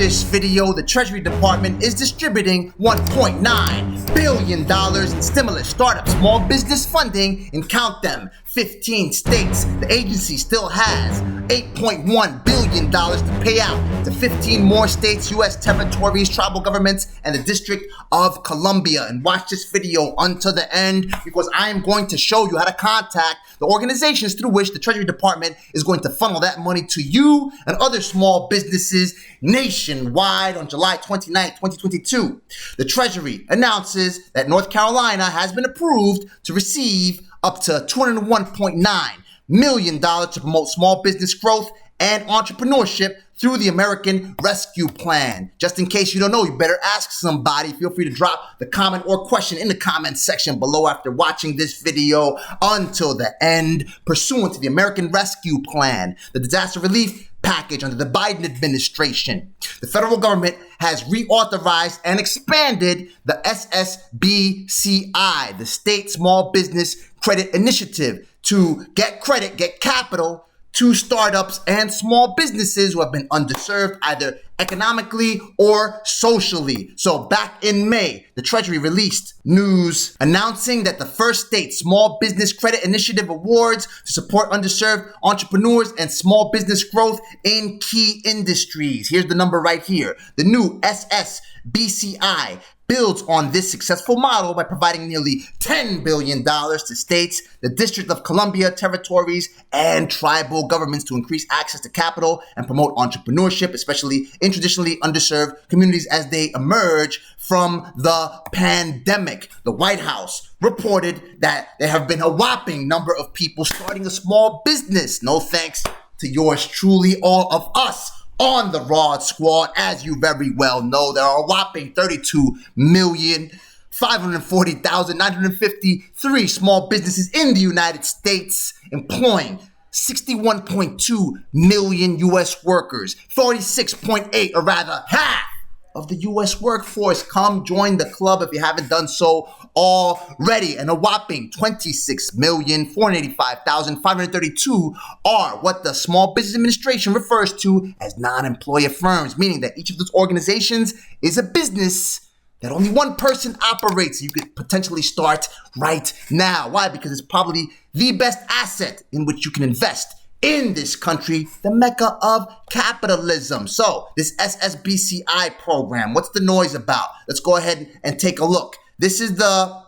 this video, the Treasury Department is distributing $1.9 billion in stimulus, startup, small business funding, and count them, 15 states. The agency still has $8.1 billion to pay out to 15 more states, U.S. territories, tribal governments, and the District of Columbia. And watch this video until the end, because I am going to show you how to contact the organizations through which the Treasury Department is going to funnel that money to you and other small businesses nationwide. On July 29, 2022, the Treasury announces that North Carolina has been approved to receive up to $201.9 million to promote small business growth and entrepreneurship through the American Rescue Plan. Just in case you don't know, you better ask somebody. Feel free to drop the comment or question in the comment section below after watching this video until the end. Pursuant to the American Rescue Plan, the disaster relief package under the Biden administration, the federal government has reauthorized and expanded the SSBCI, the State Small Business Credit Initiative, to get credit, get capital to startups and small businesses who have been underserved either economically or socially. So back in May, the Treasury released news announcing that the first state Small Business Credit Initiative awards to support underserved entrepreneurs and small business growth in key industries. Here's the number right here. The new SSBCI builds on this successful model by providing nearly $10 billion to states, the District of Columbia, territories, and tribal governments to increase access to capital and promote entrepreneurship, especially in traditionally underserved communities as they emerge from the pandemic. The White House reported that there have been a whopping number of people starting a small business. No thanks to yours truly, all of us on the Rod Squad. As you very well know, there are a whopping 32,540,953 small businesses in the United States, employing 61.2 million U.S. workers, 46.8, or rather half of the U.S. workforce. Come join the club if you haven't done so already. And a whopping 26,485,532 are what the Small Business Administration refers to as non-employer firms, meaning that each of those organizations is a business that only one person operates. You could potentially start right now. Why? Because it's probably the best asset in which you can invest in this country, the mecca of capitalism. So this SSBCI program, what's the noise about? Let's go ahead and take a look. This is the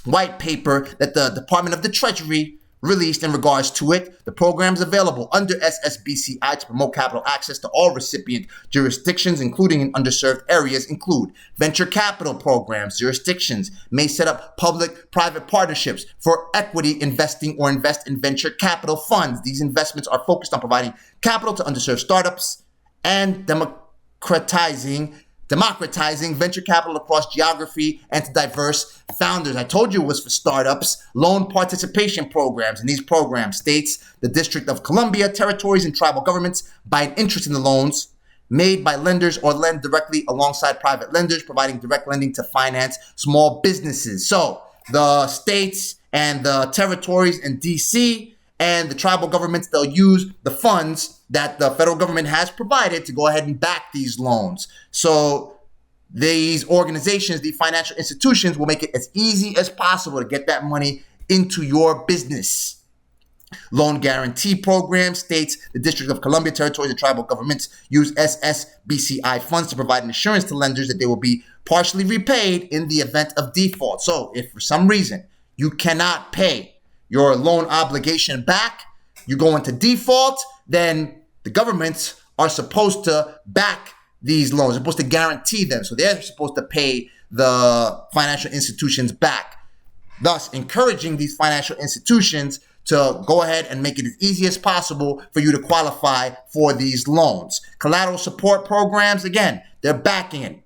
white paper that the Department of the Treasury released in regards to it. The programs available under SSBCI to promote capital access to all recipient jurisdictions, including in underserved areas, include venture capital programs. Jurisdictions may set up public-private partnerships for equity investing or invest in venture capital funds. These investments are focused on providing capital to underserved startups and democratizing venture capital across geography and to diverse founders. I told you it was for startups. Loan participation programs. In these programs, states, the District of Columbia, territories, and tribal governments buy an interest in the loans made by lenders or lend directly alongside private lenders, providing direct lending to finance small businesses. So the states and the territories and DC and the tribal governments, they'll use the funds that the federal government has provided to go ahead and back these loans. So these organizations, the financial institutions, will make it as easy as possible to get that money into your business. Loan guarantee program. States, the District of Columbia, territories, and tribal governments use SSBCI funds to provide insurance to lenders that they will be partially repaid in the event of default. So if for some reason you cannot pay your loan obligation back, you go into default, then the governments are supposed to back these loans. They're supposed to guarantee them. So they're supposed to pay the financial institutions back, thus encouraging these financial institutions to go ahead and make it as easy as possible for you to qualify for these loans. Collateral support programs, again, they're backing it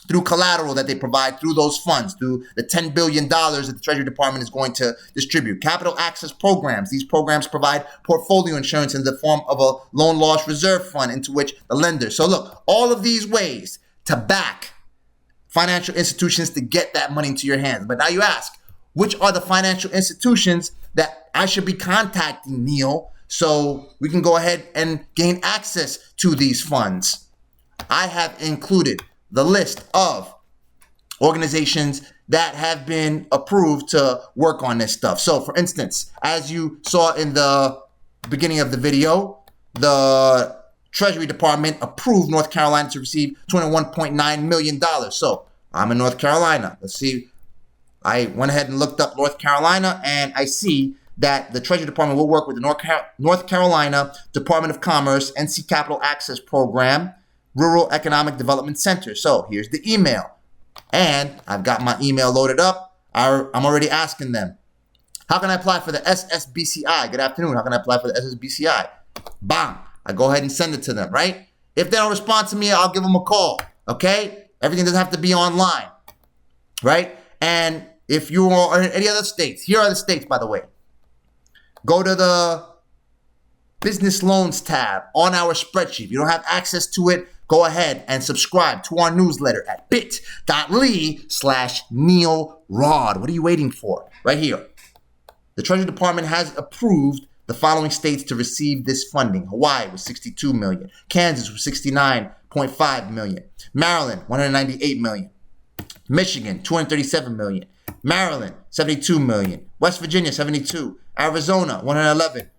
through collateral that they provide through those funds, through the $10 billion that the Treasury Department is going to distribute. Capital access programs. These programs provide portfolio insurance in the form of a loan loss reserve fund into which the lender. So look, all of these ways to back financial institutions to get that money into your hands. But now you ask, which are the financial institutions that I should be contacting, Neal, so we can go ahead and gain access to these funds? I have included the list of organizations that have been approved to work on this stuff. So for instance, as you saw in the beginning of the video, the Treasury Department approved North Carolina to receive $21.9 million. So I'm in North Carolina. Let's see. I went ahead and looked up North Carolina, and I see that the Treasury Department will work with the North Carolina Department of Commerce NC Capital Access Program Rural Economic Development Center. So here's the email. And I've got my email loaded up. I'm already asking them, how can I apply for the SSBCI? Good afternoon. How can I apply for the SSBCI? Bam. I go ahead and send it to them, right? If they don't respond to me, I'll give them a call, okay? Everything doesn't have to be online, right? And if you are in any other states, here are the states, by the way. Go to the business loans tab on our spreadsheet. If you don't have access to it, go ahead and subscribe to our newsletter at bit.ly/NealRod. What are you waiting for? Right here. The Treasury Department has approved the following states to receive this funding. Hawaii was $62 million. Kansas was $69.5 million. Maryland, $198 million. Michigan, $237 million. Maryland, $72 million. West Virginia, $72 million. Arizona, $111 million.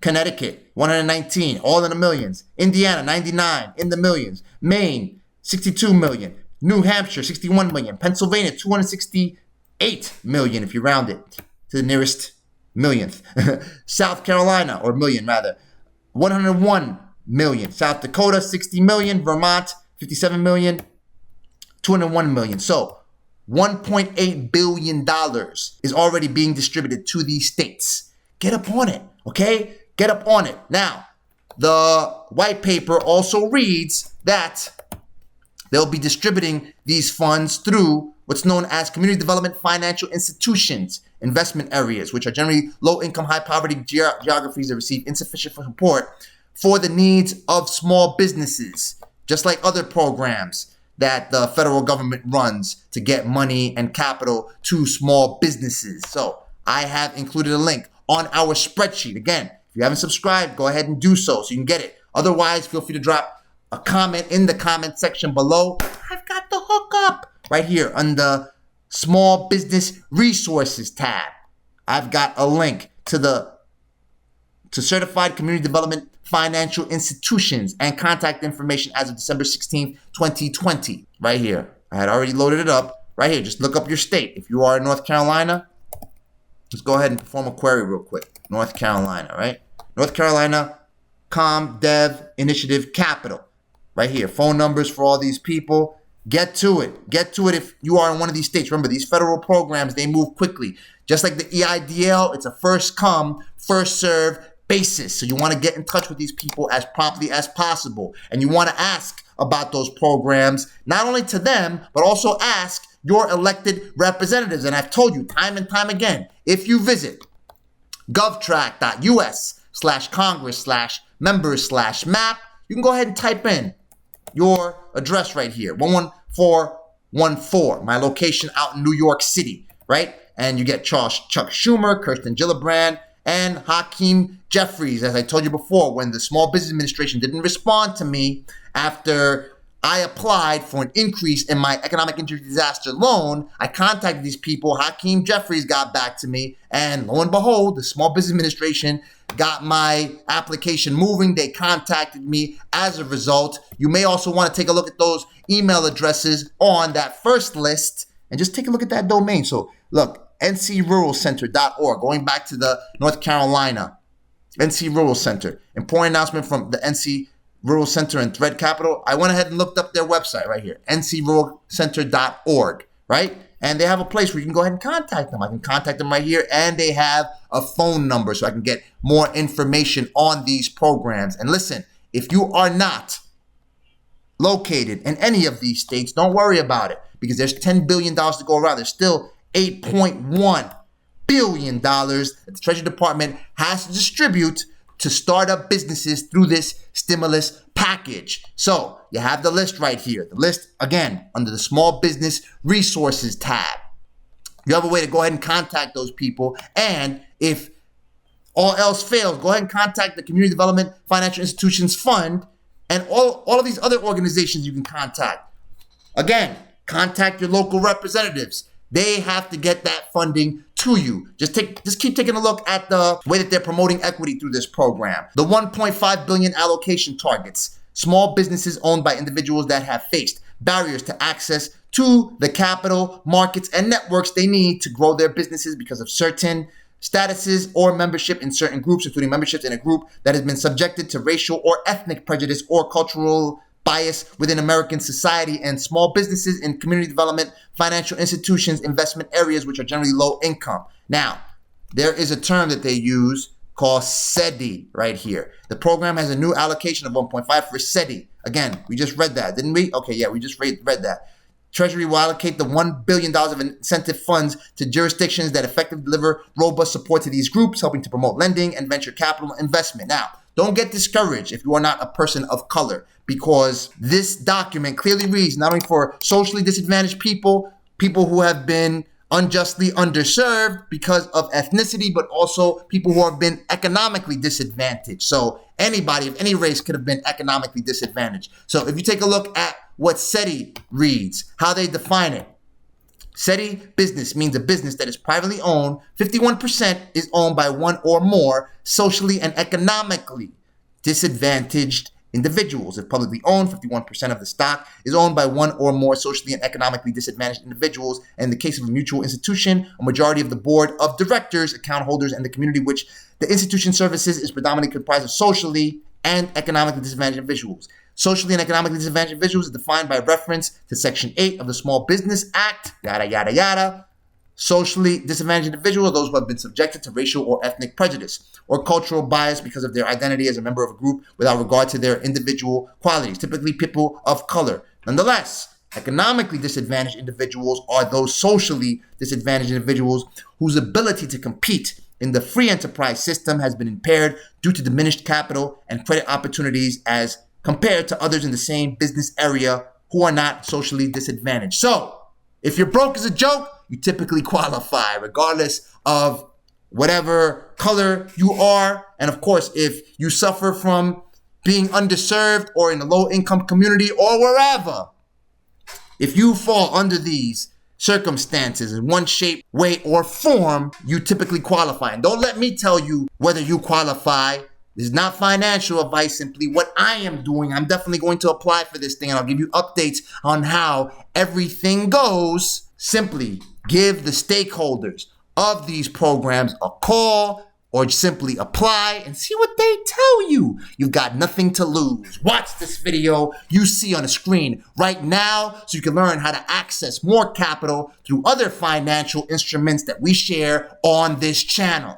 Connecticut, $119, all in the millions. Indiana, $99, in the millions. Maine, $62 million. New Hampshire, $61 million. Pennsylvania, $268 million, if you round it to the nearest millionth. South Carolina, or million rather, $101 million. South Dakota, $60 million. Vermont, $57 million. $201 million. So $1.8 billion is already being distributed to these states. Get up on it, okay? Get up on it. Now, the white paper also reads that they'll be distributing these funds through what's known as community development financial institutions, investment areas, which are generally low-income, high-poverty geographies that receive insufficient support for the needs of small businesses, just like other programs that the federal government runs to get money and capital to small businesses. So I have included a link on our spreadsheet. Again, if you haven't subscribed, go ahead and do so you can get it. Otherwise, feel free to drop a comment in the comment section below. I've got the hookup right here on the Small Business Resources tab. I've got a link to Certified Community Development Financial Institutions and contact information as of December 16th, 2020. Right here. I had already loaded it up. Right here. Just look up your state. If you are in North Carolina, let's go ahead and perform a query real quick. North Carolina, right? North Carolina ComDev Initiative Capital. Right here. Phone numbers for all these people. Get to it. Get to it if you are in one of these states. Remember, these federal programs, they move quickly. Just like the EIDL, it's a first come, first serve basis. So you want to get in touch with these people as promptly as possible. And you want to ask about those programs, not only to them, but also ask your elected representatives. And I've told you time and time again, if you visit govtrack.us/congress/members/map, you can go ahead and type in your address right here, 11414, my location out in New York City, right? And you get Chuck Schumer, Kirsten Gillibrand, and Hakeem Jeffries. As I told you before, when the Small Business Administration didn't respond to me after I applied for an increase in my economic injury disaster loan, I contacted these people. Hakeem Jeffries got back to me, and lo and behold, the Small Business Administration got my application moving. They contacted me as a result. You may also want to take a look at those email addresses on that first list and just take a look at that domain. So look, ncruralcenter.org, going back to the North Carolina NC Rural Center. Important announcement from the NC Rural Center and Thread Capital. I went ahead and looked up their website right here, ncruralcenter.org, right? And they have a place where you can go ahead and contact them. I can contact them right here, and they have a phone number so I can get more information on these programs. And listen, if you are not located in any of these states, don't worry about it, because there's $10 billion to go around. There's still $8.1 billion that the Treasury Department has to distribute to start up businesses through this stimulus package. So you have the list right here. The list, again, under the Small Business Resources tab. You have a way to go ahead and contact those people. And if all else fails, go ahead and contact the Community Development Financial Institutions Fund and all of these other organizations you can contact. Again, contact your local representatives. They have to get that funding to you. Just keep taking a look at the way that they're promoting equity through this program. The 1.5 billion allocation targets small businesses owned by individuals that have faced barriers to access to the capital, markets, and networks they need to grow their businesses because of certain statuses or membership in certain groups, including memberships in a group that has been subjected to racial or ethnic prejudice or cultural bias within American society, and small businesses in community development, financial institutions, investment areas, which are generally low income. Now, there is a term that they use called SETI right here. The program has a new allocation of 1.5 for SETI. Again, we just read that, didn't we? Okay, yeah, we just read that. Treasury will allocate the $1 billion of incentive funds to jurisdictions that effectively deliver robust support to these groups, helping to promote lending and venture capital investment. Now, don't get discouraged if you are not a person of color, because this document clearly reads not only for socially disadvantaged people, people who have been unjustly underserved because of ethnicity, but also people who have been economically disadvantaged. So anybody of any race could have been economically disadvantaged. So if you take a look at what SETI reads, how they define it. SETI business means a business that is privately owned. 51% is owned by one or more socially and economically disadvantaged individuals. If publicly owned, 51% of the stock is owned by one or more socially and economically disadvantaged individuals. And in the case of a mutual institution, a majority of the board of directors, account holders, and the community which the institution services is predominantly comprised of socially and economically disadvantaged individuals. Socially and economically disadvantaged individuals is defined by reference to Section 8 of the Small Business Act, yada, yada, yada. Socially disadvantaged individuals are those who have been subjected to racial or ethnic prejudice or cultural bias because of their identity as a member of a group without regard to their individual qualities, typically people of color. Nonetheless, economically disadvantaged individuals are those socially disadvantaged individuals whose ability to compete in the free enterprise system has been impaired due to diminished capital and credit opportunities as compared to others in the same business area who are not socially disadvantaged. So, if you're broke as a joke, you typically qualify, regardless of whatever color you are. And of course, if you suffer from being underserved or in a low-income community or wherever, if you fall under these circumstances in one shape, way, or form, you typically qualify. And don't let me tell you whether you qualify. This is not financial advice, simply what I am doing. I'm definitely going to apply for this thing, and I'll give you updates on how everything goes. Simply give the stakeholders of these programs a call or simply apply and see what they tell you. You've got nothing to lose. Watch this video you see on the screen right now so you can learn how to access more capital through other financial instruments that we share on this channel.